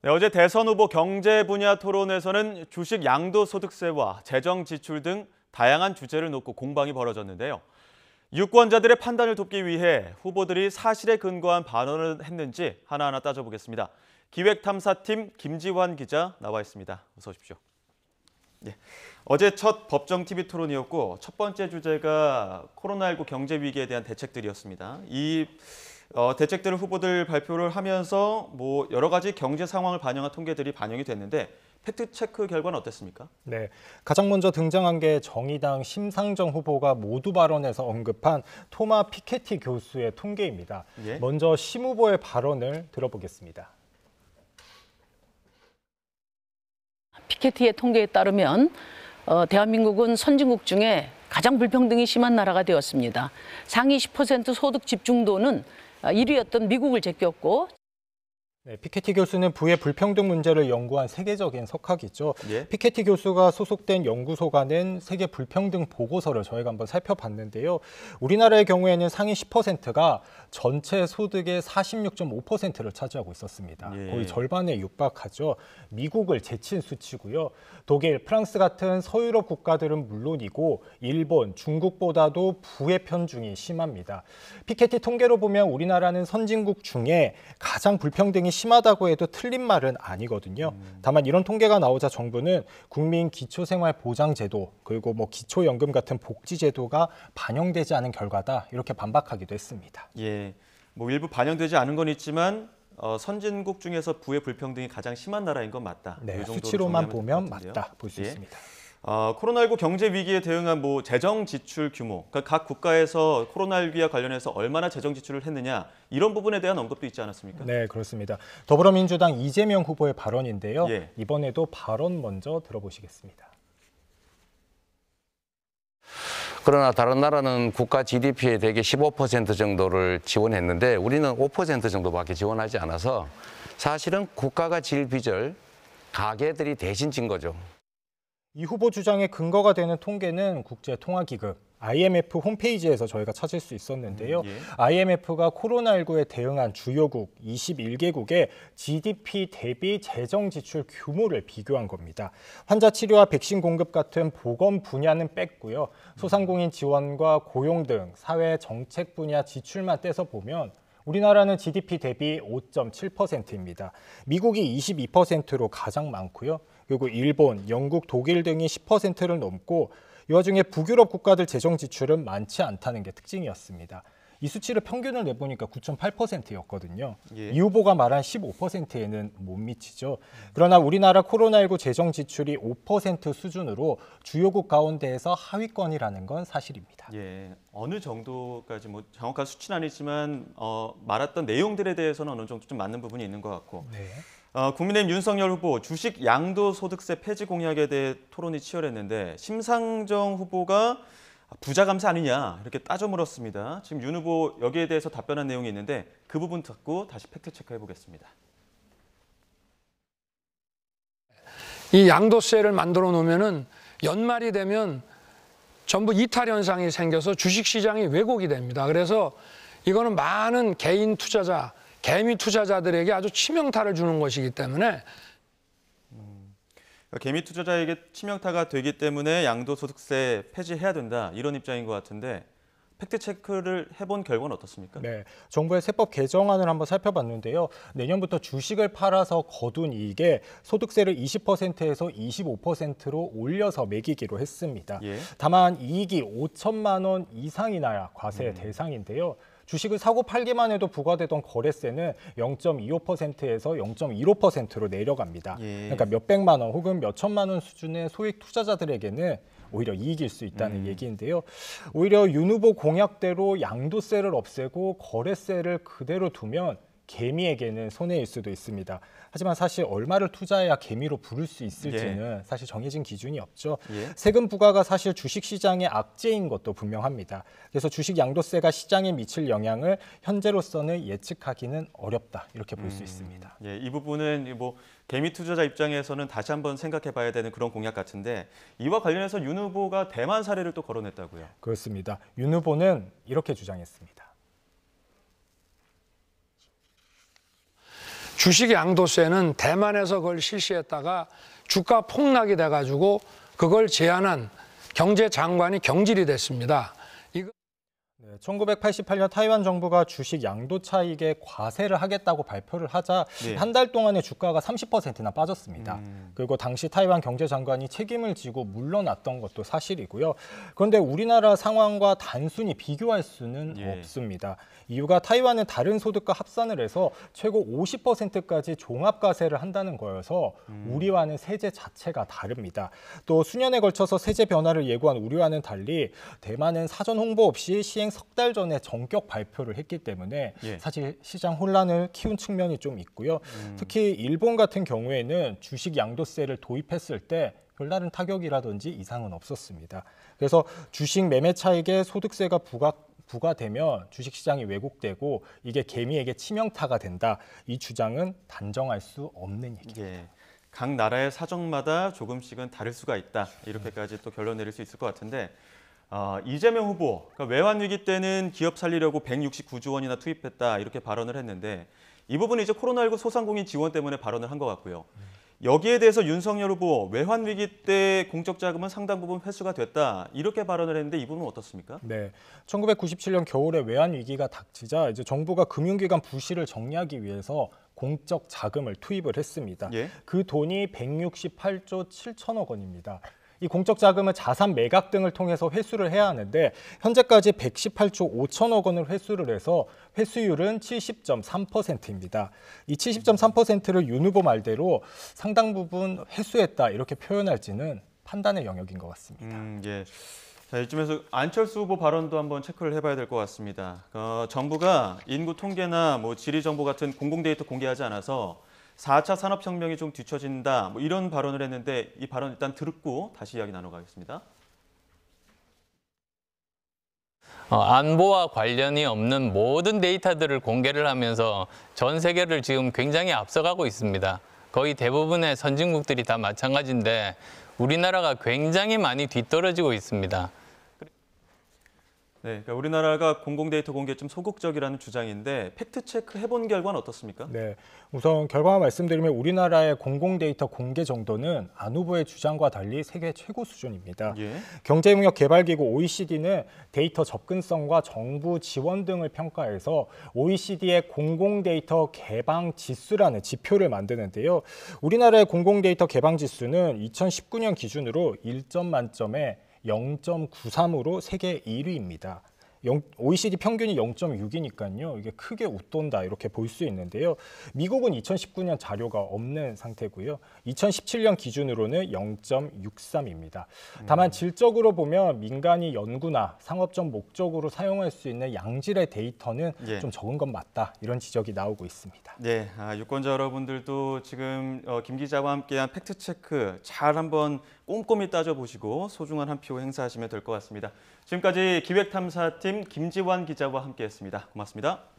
네, 어제 대선 후보 경제 분야 토론에서는 주식 양도소득세와 재정 지출 등 다양한 주제를 놓고 공방이 벌어졌는데요. 유권자들의 판단을 돕기 위해 후보들이 사실에 근거한 발언을 했는지 하나하나 따져보겠습니다. 기획탐사팀 김지환 기자 나와 있습니다. 어서 오십시오. 네, 어제 첫 법정 TV 토론이었고 첫 번째 주제가 코로나19 경제 위기에 대한 대책들이었습니다. 이 대책들을 후보들 발표를 하면서 여러 가지 경제 상황을 반영한 통계들이 반영이 됐는데 팩트체크 결과는 어땠습니까? 네, 가장 먼저 등장한 게 정의당 심상정 후보가 모두 발언에서 언급한 토마 피케티 교수의 통계입니다. 예? 먼저 심 후보의 발언을 들어보겠습니다. 피케티의 통계에 따르면 대한민국은 선진국 중에 가장 불평등이 심한 나라가 되었습니다. 상위 10% 소득 집중도는 1위였던 미국을 제꼈고 네, 피케티 교수는 부의 불평등 문제를 연구한 세계적인 석학이죠. 예? 피케티 교수가 소속된 연구소가 낸 세계 불평등 보고서를 저희가 한번 살펴봤는데요. 우리나라의 경우에는 상위 10%가 전체 소득의 46.5%를 차지하고 있었습니다. 예. 거의 절반에 육박하죠. 미국을 제친 수치고요. 독일, 프랑스 같은 서유럽 국가들은 물론이고 일본, 중국보다도 부의 편중이 심합니다. 피케티 통계로 보면 우리나라는 선진국 중에 가장 불평등이 심하다고 해도 틀린 말은 아니거든요. 다만 이런 통계가 나오자 정부는 국민 기초생활보장제도 그리고 기초연금 같은 복지제도가 반영되지 않은 결과다 이렇게 반박하기도 했습니다. 예, 일부 반영되지 않은 건 있지만 선진국 중에서 부의 불평등이 가장 심한 나라인 건 맞다. 네, 이 정도로 수치로만 보면 같은데요. 맞다 볼 수 예? 있습니다. 코로나19 경제 위기에 대응한 재정 지출 규모, 그러니까 각 국가에서 코로나19와 관련해서 얼마나 재정 지출을 했느냐 이런 부분에 대한 언급도 있지 않았습니까? 네, 그렇습니다. 더불어민주당 이재명 후보의 발언인데요. 예. 이번에도 발언 먼저 들어보시겠습니다. 그러나 다른 나라는 국가 GDP의 대개 15% 정도를 지원했는데 우리는 5% 정도밖에 지원하지 않아서 사실은 국가가 질 빚을 가계들이 대신 진 거죠. 이 후보 주장의 근거가 되는 통계는 국제통화기금 IMF 홈페이지에서 저희가 찾을 수 있었는데요. 예. IMF가 코로나19에 대응한 주요국 21개국의 GDP 대비 재정 지출 규모를 비교한 겁니다. 환자 치료와 백신 공급 같은 보건 분야는 뺐고요. 소상공인 지원과 고용 등 사회 정책 분야 지출만 떼서 보면 우리나라는 GDP 대비 5.7%입니다. 미국이 22%로 가장 많고요. 그리고 일본, 영국, 독일 등이 10%를 넘고 이 와중에 북유럽 국가들 재정 지출은 많지 않다는 게 특징이었습니다. 이 수치를 평균을 내보니까 9.8%였거든요. 예. 이 후보가 말한 15%에는 못 미치죠. 그러나 우리나라 코로나19 재정 지출이 5% 수준으로 주요국 가운데에서 하위권이라는 건 사실입니다. 예, 어느 정도까지 정확한 수치는 아니지만 말했던 내용들에 대해서는 어느 정도 좀 맞는 부분이 있는 것 같고. 네. 국민의힘 윤석열 후보 주식 양도소득세 폐지 공약에 대해 토론이 치열했는데 심상정 후보가 부자 감세 아니냐 이렇게 따져 물었습니다. 지금 윤 후보 여기에 대해서 답변한 내용이 있는데 그 부분 듣고 다시 팩트 체크해 보겠습니다. 이 양도세를 만들어 놓으면은 연말이 되면 전부 이탈 현상이 생겨서 주식시장이 왜곡이 됩니다. 그래서 이거는 많은 개인 투자자, 개미 투자자들에게 아주 치명타를 주는 것이기 때문에 개미 투자자에게 치명타가 되기 때문에 양도소득세 폐지해야 된다 이런 입장인 것 같은데 팩트 체크를 해본 결과는 어떻습니까? 네, 정부의 세법 개정안을 한번 살펴봤는데요. 내년부터 주식을 팔아서 거둔 이익에 소득세를 20%에서 25%로 올려서 매기기로 했습니다. 예. 다만 이익이 5천만 원 이상이 나야 과세 대상인데요. 주식을 사고 팔기만 해도 부과되던 거래세는 0.25%에서 0.15%로 내려갑니다. 예. 그러니까 몇백만 원 혹은 몇천만 원 수준의 소액 투자자들에게는 오히려 이익일 수 있다는 얘기인데요. 오히려 윤 후보 공약대로 양도세를 없애고 거래세를 그대로 두면 개미에게는 손해일 수도 있습니다. 하지만 사실 얼마를 투자해야 개미로 부를 수 있을지는 사실 정해진 기준이 없죠. 예. 세금 부과가 사실 주식시장의 악재인 것도 분명합니다. 그래서 주식 양도세가 시장에 미칠 영향을 현재로서는 예측하기는 어렵다 이렇게 볼 수 있습니다. 예, 이 부분은 개미 투자자 입장에서는 다시 한번 생각해 봐야 되는 그런 공약 같은데 이와 관련해서 윤 후보가 대만 사례를 또 거론했다고요. 그렇습니다. 윤 후보는 이렇게 주장했습니다. 주식 양도세는 대만에서 그걸 실시했다가 주가 폭락이 돼가지고 그걸 제한한 경제장관이 경질이 됐습니다. 이거 1988년 타이완 정부가 주식 양도 차익에 과세를 하겠다고 발표를 하자 네. 한 달 동안에 주가가 30%나 빠졌습니다. 그리고 당시 타이완 경제장관이 책임을 지고 물러났던 것도 사실이고요. 그런데 우리나라 상황과 단순히 비교할 수는 예. 없습니다. 이유가 타이완은 다른 소득과 합산을 해서 최고 50%까지 종합과세를 한다는 거여서 우리와는 세제 자체가 다릅니다. 또 수년에 걸쳐서 세제 변화를 예고한 우리와는 달리 대만은 사전 홍보 없이 시행 석 달 전에 전격 발표를 했기 때문에 예. 사실 시장 혼란을 키운 측면이 좀 있고요. 특히 일본 같은 경우에는 주식 양도세를 도입했을 때 별다른 타격이라든지 이상은 없었습니다. 그래서 주식 매매 차익에 소득세가 부과되면 주식시장이 왜곡되고 이게 개미에게 치명타가 된다. 이 주장은 단정할 수 없는 얘기입니다. 예. 각 나라의 사정마다 조금씩은 다를 수가 있다. 이렇게까지 또 결론 내릴 수 있을 것 같은데 이재명 후보, 그러니까 외환 위기 때는 기업 살리려고 169조 원이나 투입했다 이렇게 발언을 했는데 이 부분은 이제 코로나19 소상공인 지원 때문에 발언을 한 것 같고요. 여기에 대해서 윤석열 후보 외환 위기 때 공적 자금은 상당 부분 회수가 됐다 이렇게 발언을 했는데 이 부분은 어떻습니까? 네, 1997년 겨울에 외환 위기가 닥치자 이제 정부가 금융기관 부실을 정리하기 위해서 공적 자금을 투입을 했습니다. 예? 그 돈이 168조 7천억 원입니다. 이 공적 자금은 자산 매각 등을 통해서 회수를 해야 하는데 현재까지 118조 5천억 원을 회수를 해서 회수율은 70.3%입니다. 이 70.3%를 윤 후보 말대로 상당 부분 회수했다 이렇게 표현할지는 판단의 영역인 것 같습니다. 예. 자, 이쯤에서 안철수 후보 발언도 한번 체크를 해봐야 될 것 같습니다. 정부가 인구 통계나 지리 정보 같은 공공 데이터 공개하지 않아서 4차 산업혁명이 좀 뒤처진다 이런 발언을 했는데 이 발언 일단 듣고 다시 이야기 나눠가겠습니다. 안보와 관련이 없는 모든 데이터들을 공개를 하면서 전 세계를 지금 굉장히 앞서가고 있습니다. 거의 대부분의 선진국들이 다 마찬가지인데 우리나라가 굉장히 많이 뒤떨어지고 있습니다. 네, 그러니까 우리나라가 공공 데이터 공개에 좀 소극적이라는 주장인데 팩트 체크 해본 결과는 어떻습니까? 네, 우선 결과 말씀드리면 우리나라의 공공 데이터 공개 정도는 안 후보의 주장과 달리 세계 최고 수준입니다. 예. 경제협력개발기구 OECD는 데이터 접근성과 정부 지원 등을 평가해서 OECD의 공공 데이터 개방 지수라는 지표를 만드는데요. 우리나라의 공공 데이터 개방 지수는 2019년 기준으로 1점 만점에 0.93으로 세계 1위입니다. OECD 평균이 0.6이니까요. 이게 크게 웃돈다 이렇게 볼 수 있는데요. 미국은 2019년 자료가 없는 상태고요. 2017년 기준으로는 0.63입니다. 다만 질적으로 보면 민간이 연구나 상업적 목적으로 사용할 수 있는 양질의 데이터는 예. 좀 적은 건 맞다. 이런 지적이 나오고 있습니다. 네, 유권자 여러분들도 지금 김 기자와 함께한 팩트 체크 잘 한번 꼼꼼히 따져보시고 소중한 한 표 행사하시면 될 것 같습니다. 지금까지 기획탐사팀 김지환 기자와 함께했습니다. 고맙습니다.